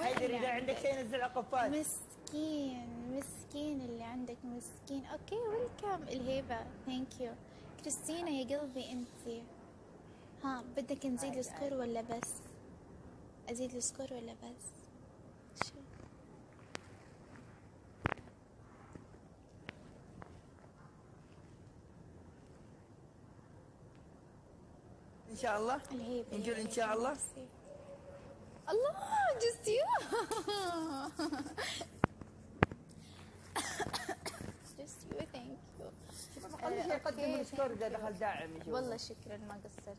حيدر اذا عندك شيء نزل عقفات. مسكين اللي عندك مسكين. اوكي ويلكم الهيبة. ثانك يو كريستينا يا قلبي. انتي ها بدك نزيد السكور ولا بس؟ ازيد السكور ولا بس؟ شو ان شاء الله الهيبة نقول ان شاء الله. الله just you just you thank you. خلي شيء يقدم السكور اذا دخل داعم يشوف. والله شكرا ما قصرت.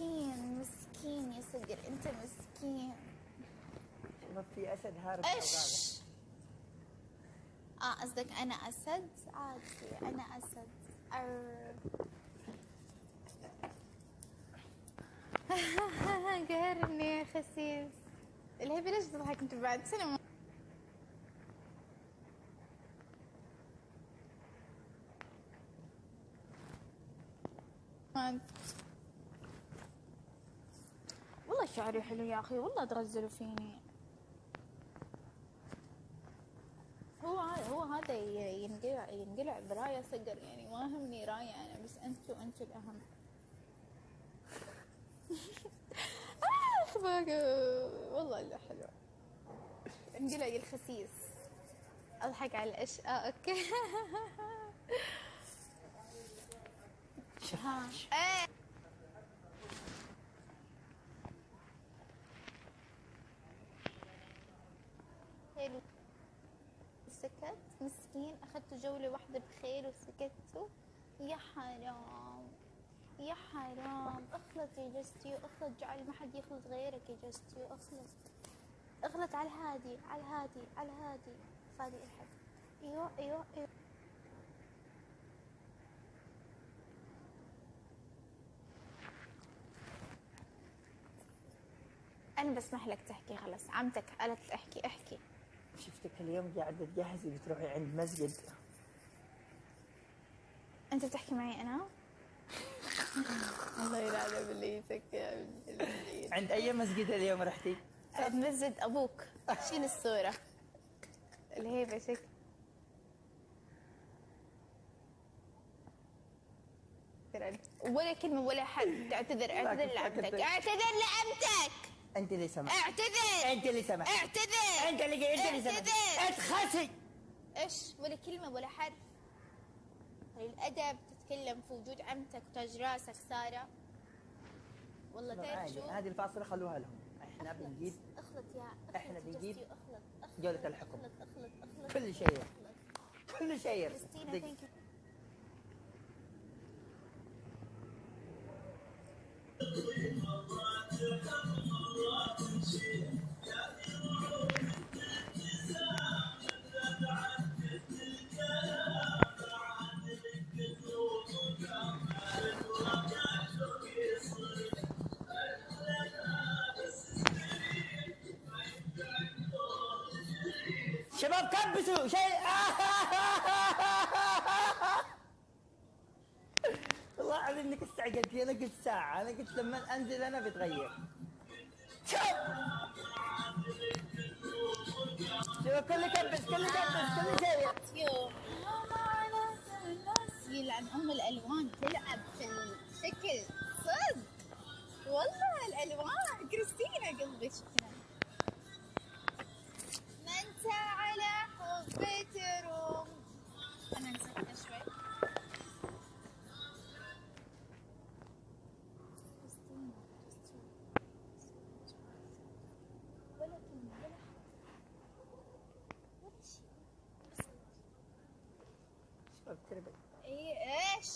مسكين يا صقر انت مسكين. ما في اسد هارب. ايش قصدك انا اسد؟ عادي انا اسد. قهرني يا خسيس. الهبه ليش تضحك انت بعد سنه؟ والله شعري حلو يا اخي، والله تغزلوا فيني. هو هذا ينقلع برايه صقر يعني، ما همني رايه انا، بس انتوا الاهم. والله لا حلو. انقلع يا الخسيس. اضحك على الاشقاء. اوكي. ها حلو. سكت مسكين، اخذتوا جولة واحدة بخيل وسكتوا. يا حرام يا حرام. اخلط يا جستيو اخلط، جعل ما حد يخلط غيرك يا جستيو. اخلط على الهادي فادي احد. ايوه انا بسمح لك تحكي خلاص. عمتك قالت احكي. شفتك اليوم قاعدة تجهزي بتروحي عند مسجد. انت بتحكي معي انا؟ الله يلعنه بالليتك يا ابن. عند اي مسجد اليوم رحتي؟ عند مسجد ابوك. شيل الصورة. الهيبة شكل. ولا كلمة ولا حد. اعتذر لعمتك. انت اللي سمعت. اتخسي. ايش ولا كلمة ولا حرف. الادب تتكلم في وجود عمتك وتاج راسك سارة. والله تعرف شو هذه الفاصلة خلوها لهم. احنا بنجيب احنا بنجيب جولة الحكم. كل شيء شباب كبسوا شيء. والله العظيم انك استعجلتي. انا قلت ساعة. انا قلت لما انزل انا بتغير. شوف كل كبس كل شيء. يلعن ام الالوان تلعب في الشكل صدق. والله الالوان كريستينا قلبي شكرا. ما انت على حب تروم. انا نسيت شوي. ولا كلمة ولا شيء. شباب تربل. ايش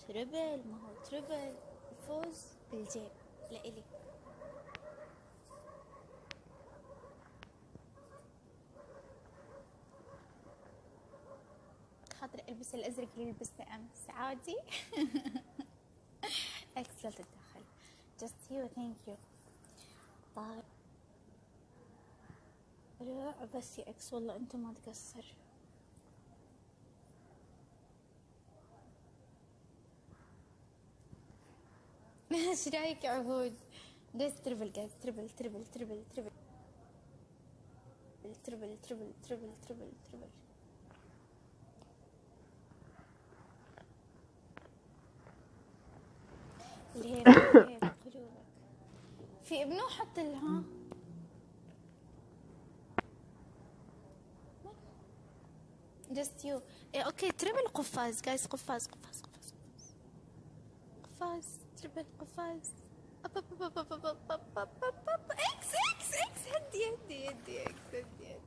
تربل؟ ما هو تربل الفوز بالجيب لإلي. خاطر البس الازرق اللي لبسته امس عادي. اكس لا تتدخل. just you thank you. طيب لا بس يا اكس والله انت ما تقصر. ايش رايك يا عهود؟ جايز تربل، جايز تربل تربل تربل تربل تربل تربل تربل تربل تربل. الهيبة الهيبة قلوبك في ابنه حتى ها just you. إيه اوكي تربل قفاز جايز، قفاز قفاز قفاز قفاز تربل قفاز. اكس اكس اكس هدي هدي هدي اكس هدي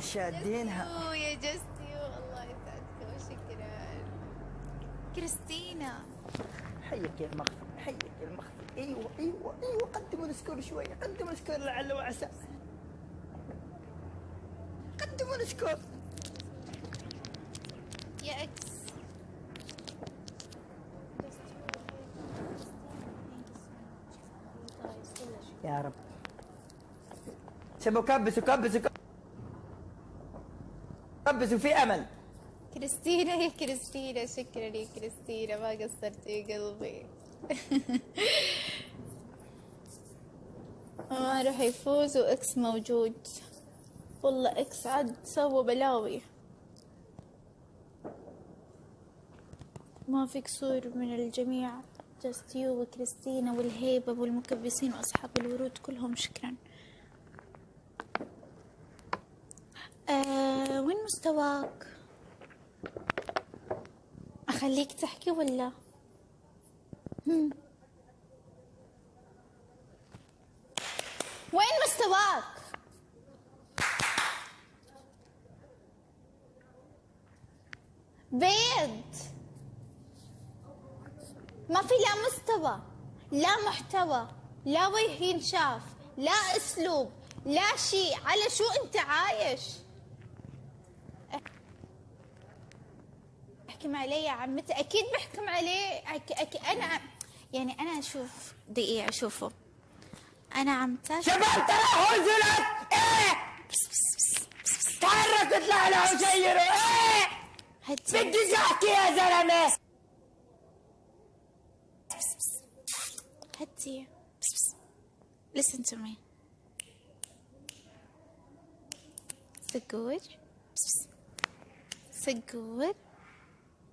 شادينها يا جست يو. الله يسعدك وشكرا كريستينا. حيك يا المخفي، حيك يا المخفي. ايوه ايوه ايوه، قدموا السكور شويه، قدموا السكور لعل وعسى، قدموا السكور يا اكس. يا رب. شباب كبسوا كبسوا كبسوا، في امل. كريستينا يا كريستينا، شكرا يا كريستينا، ما قصرت يا قلبي. ما راح يفوز واكس موجود. والله اكس عد سوى بلاوي. ما في كسور من الجميع، جاست يو وكريستينا والهيبة والمكبسين وأصحاب الورود كلهم شكرا. وين مستواك؟ أخليك تحكي ولا؟ وين مستواك؟ بيض. ما في لا مستوى، لا محتوى، لا وجه ينشاف، لا اسلوب، لا شيء. على شو انت عايش؟ احكم علي يا عمتي. اكيد بحكم عليه. انا يعني انا اشوف دقيقة اشوفه انا عمتك. شباب ترى هو زلط. ايه تحرك اطلع له وشيره. ايه بدي احكي يا زلمه. هدي. listen to me. سجور سجور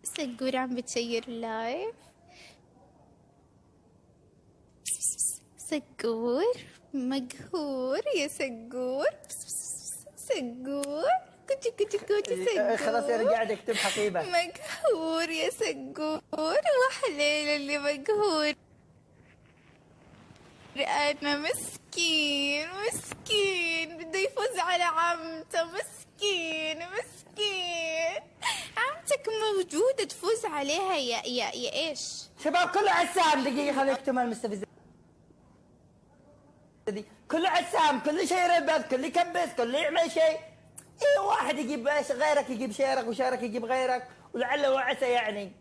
سجور عم بتشير اللايف. سجور مقهور يا سجور. سجور كوتي كوتي كوتي سجور. خلاص انا قاعد اكتب حقيبه. مقهور يا سجور، وحليل اللي مقهور. أنا مسكين مسكين بده يفوز على عمته. مسكين مسكين، عمتك موجودة تفوز عليها يا ايش؟ شباب كله عسام. دقيقة خليني اكتب المستفزة دي. كله عسام، كله شيء ربط، كله يكبس، كله يعمل شيء. ايه واحد يجيب غيرك، يجيب شيرك، وشيرك يجيب غيرك، ولعل وعسى يعني.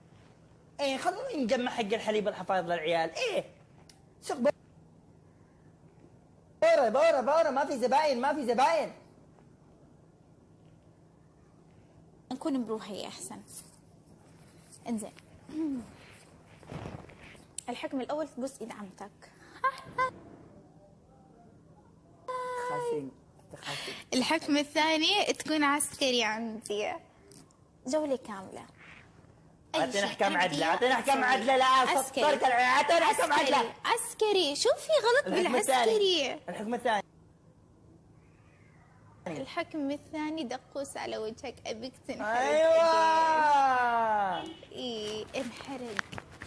ايه خلونا نجمع حق الحليب الحفاظ للعيال. ايه سوق بورة بورة بورة، ما في زباين ما في زباين. نكون بروحي احسن. انزين. الحكم الاول تبوس ايد عمتك. خاسين. الحكم الثاني تكون عسكري عندي جولة كاملة. اعطينا احكام عدلة، اعطينا احكام عدلة. لا عسكري. اعطينا احكام عدلة. عسكري. شو في غلط بالعسكري؟ الحكم الثاني. الحكم الثاني دقوس على وجهك. ابيك تنحرق. ايوه ايه انحرق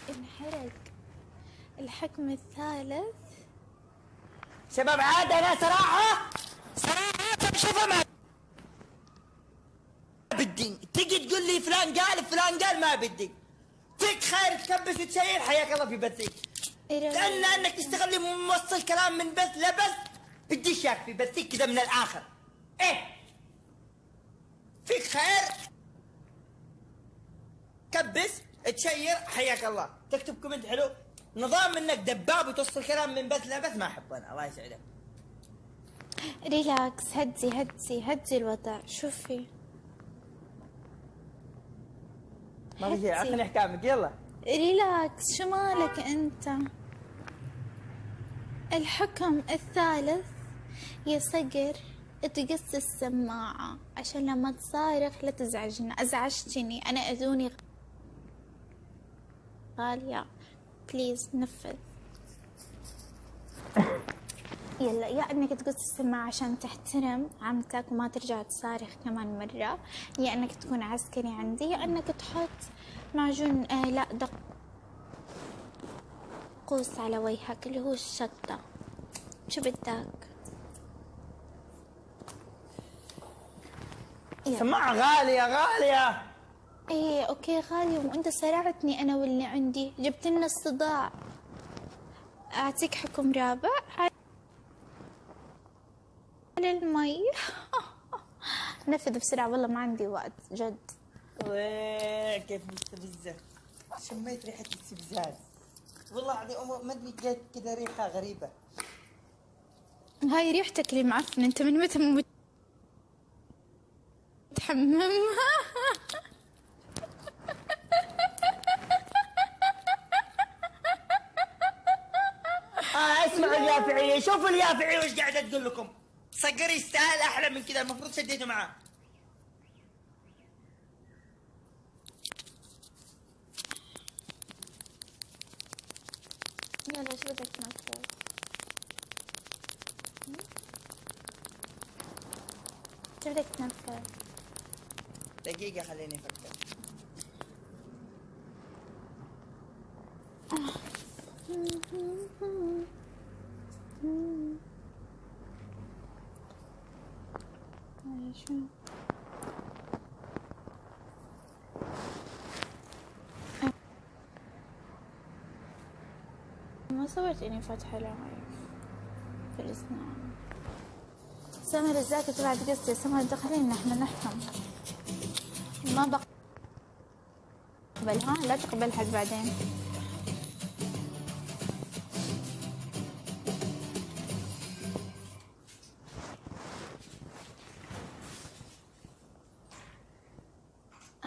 انحرق. الحكم الثالث شباب عاد انا صراحة شوفوا ما بدي تجي تقول لي فلان قال ما بدي. فيك خير تكبس وتشير. حياك الله في بثك. لأن انك تشتغل لي موصل كلام من بث لبث. بدي شاك في بثك كذا من الاخر. ايه فيك خير كبس تشير. حياك الله تكتب كومنت حلو. نظام انك دباب وتوصل كلام من بث لبث ما احب انا. الله يسعدك. ريلاكس. هدي الوضع. شوفي ما في شيء، حتي. عطني احكامك يلا. ريلاكس، شو مالك انت؟ الحكم الثالث يا صقر، تقص السماعة عشان لما تصارخ لا تزعجنا. ازعجتني انا، اذوني غالية، بليز نفذ. يلا، يا انك تقص السماعة عشان تحترم عمتك وما ترجع تصارخ كمان مرة، يا انك تكون عسكري عندي، يا انك تحط معجون لا دقوس على وجهك اللي هو الشطة. شو بدك؟ يلا. سماعة غالية غالية. ايه اوكي غالية، وانت سرعتني انا واللي عندي، جبت لنا الصداع. اعطيك حكم رابع على المي. نفذ بسرعة والله ما عندي وقت جد. ويه كيف مستفزة، شميت ريحة الاستفزاز والله العظيم، ما ادري جت كذا ريحة غريبة. هاي ريحتك اللي معفنة، انت من متى متحمم؟ اسمع اليافعية، شوفوا اليافعية وش قاعدة تقول لكم. صقر يستاهل احلى من كذا، المفروض شديتوا معاه. يلا شو بدك تنفذ؟ شو بدك تنفذ؟ دقيقة خليني افكر. شو؟ ما صورت اني فاتحة لايف في الاسنان. سامر الزاكي طلعت قصتي، سامر دخلين احنا نحكم. ما بقبلها، لا تقبل حد بعدين. I